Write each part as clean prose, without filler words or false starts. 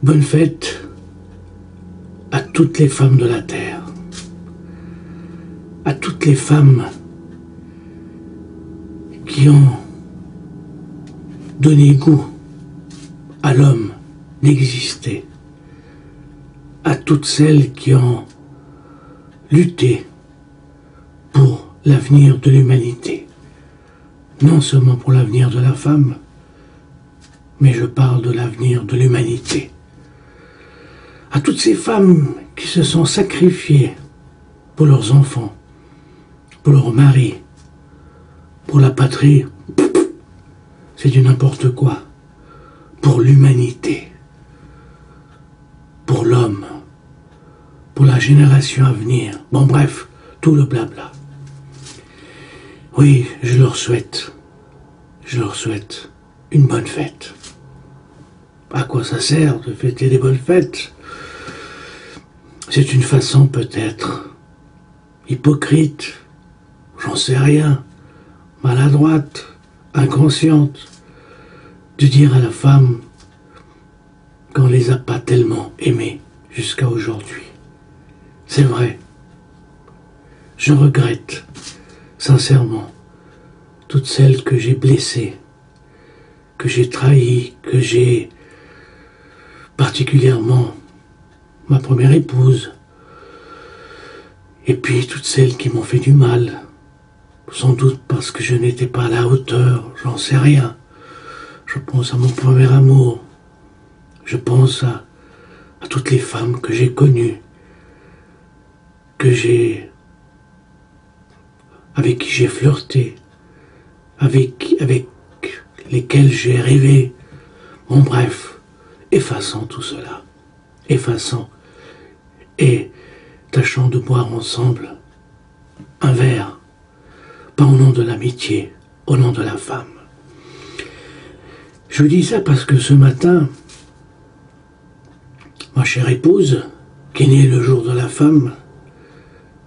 Bonne fête à toutes les femmes de la terre, à toutes les femmes qui ont donné goût à l'homme d'exister, à toutes celles qui ont lutté pour l'avenir de l'humanité, non seulement pour l'avenir de la femme, mais je parle de l'avenir de l'humanité. À toutes ces femmes qui se sont sacrifiées pour leurs enfants, pour leurs maris, pour la patrie, c'est du n'importe quoi, pour l'humanité, pour l'homme, pour la génération à venir, bon bref, tout le blabla. Oui, je leur souhaite une bonne fête. À quoi ça sert de fêter des bonnes fêtes? C'est une façon peut-être hypocrite, j'en sais rien, maladroite, inconsciente, de dire à la femme qu'on les a pas tellement aimées jusqu'à aujourd'hui. C'est vrai. Je regrette sincèrement toutes celles que j'ai blessées, que j'ai trahies, que j'ai particulièrement ma première épouse, et puis toutes celles qui m'ont fait du mal, sans doute parce que je n'étais pas à la hauteur, j'en sais rien. Je pense à mon premier amour, je pense à toutes les femmes que j'ai connues, avec qui j'ai flirté, avec lesquelles j'ai rêvé. Bon bref, effaçons tout cela, effaçons, et tâchons de boire ensemble un verre, pas au nom de l'amitié, au nom de la femme. Je dis ça parce que ce matin, ma chère épouse, qui est née le jour de la femme,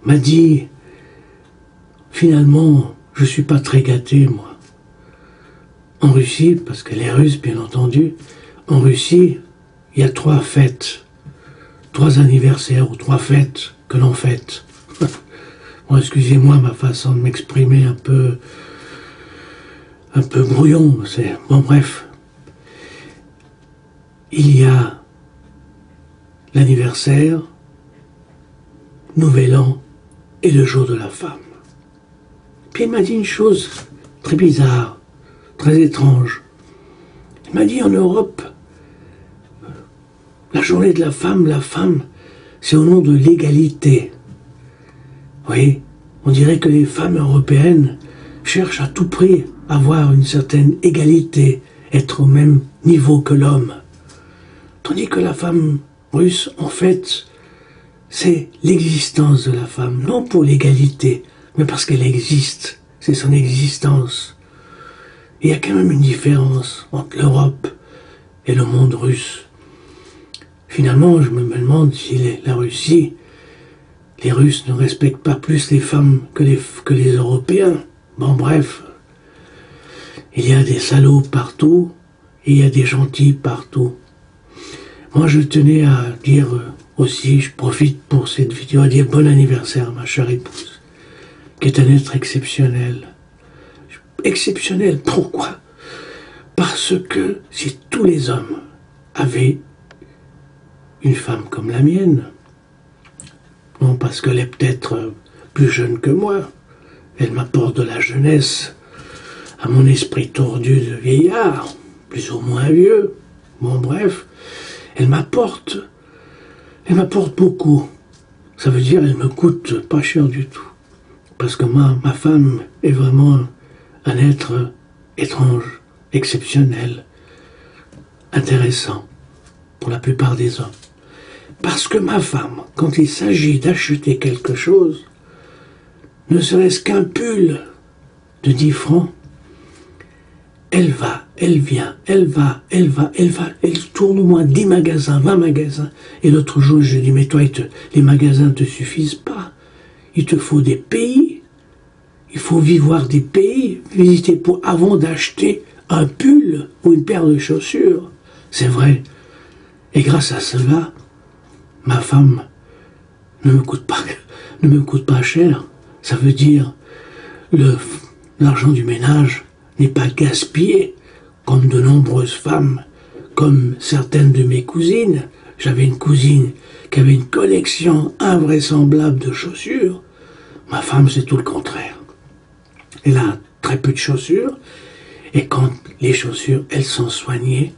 m'a dit, finalement, je suis pas très gâté, moi. En Russie, parce qu'elle est russe, bien entendu, en Russie, il y a 3 fêtes, 3 anniversaires ou 3 fêtes que l'on fête. Bon, excusez-moi ma façon de m'exprimer un peu brouillon, c'est... Bon, bref. Il y a l'anniversaire, Nouvel An et le jour de la femme. Puis il m'a dit une chose très bizarre, très étrange. Il m'a dit en Europe, la journée de la femme, c'est au nom de l'égalité. Oui, on dirait que les femmes européennes cherchent à tout prix à avoir une certaine égalité, être au même niveau que l'homme. Tandis que la femme russe, en fait, c'est l'existence de la femme, non pour l'égalité, mais parce qu'elle existe, c'est son existence. Et il y a quand même une différence entre l'Europe et le monde russe. Finalement, je me demande si la Russie, les Russes ne respectent pas plus les femmes que les Européens. Bon, bref, il y a des salauds partout, et il y a des gentils partout. Moi, je tenais à dire aussi, je profite pour cette vidéo, à dire bon anniversaire à ma chère épouse, qui est un être exceptionnel. Exceptionnel, pourquoi? Parce que si tous les hommes avaient une femme comme la mienne, non parce qu'elle est peut-être plus jeune que moi, elle m'apporte de la jeunesse à mon esprit tordu de vieillard, plus ou moins vieux, bon bref, elle m'apporte beaucoup. Ça veut dire elle me coûte pas cher du tout. Parce que ma femme est vraiment un être étrange, exceptionnel, intéressant pour la plupart des hommes. Parce que ma femme, quand il s'agit d'acheter quelque chose, ne serait-ce qu'un pull de 10 francs, elle va, elle vient, elle tourne au moins 10 magasins, 20 magasins. Et l'autre jour, je dis, mais toi, les magasins ne te suffisent pas. Il te faut des pays. Il faut voir des pays, visiter avant d'acheter un pull ou une paire de chaussures. C'est vrai. Et grâce à cela, ma femme ne me coûte pas cher. Ça veut dire l'argent du ménage n'est pas gaspillé comme de nombreuses femmes, comme certaines de mes cousines. J'avais une cousine qui avait une collection invraisemblable de chaussures. Ma femme, c'est tout le contraire. Elle a très peu de chaussures, et quand les chaussures, elles sont soignées,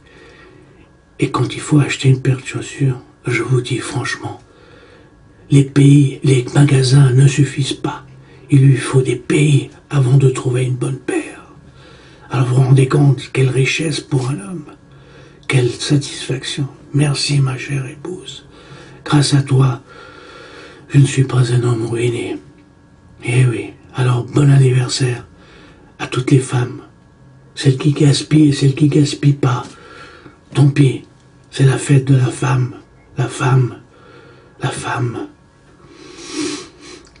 et quand il faut acheter une paire de chaussures, je vous dis franchement, les magasins ne suffisent pas. Il lui faut des pays avant de trouver une bonne paire. Alors vous vous rendez compte, quelle richesse pour un homme, quelle satisfaction. Merci ma chère épouse. Grâce à toi, je ne suis pas un homme ruiné. Eh oui, alors bon anniversaire à toutes les femmes. Celles qui gaspillent et celles qui gaspillent pas. Tant pis, c'est la fête de la femme. La femme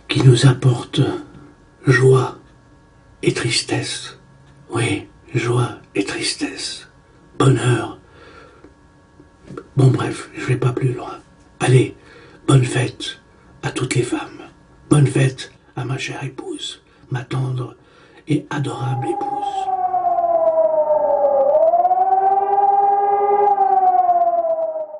qui nous apporte joie et tristesse. Oui, joie et tristesse. Bonheur. Bon bref, je vais pas plus loin. Allez, bonne fête à toutes les femmes. Bonne fête à ma chère épouse, ma tendre et adorable épouse.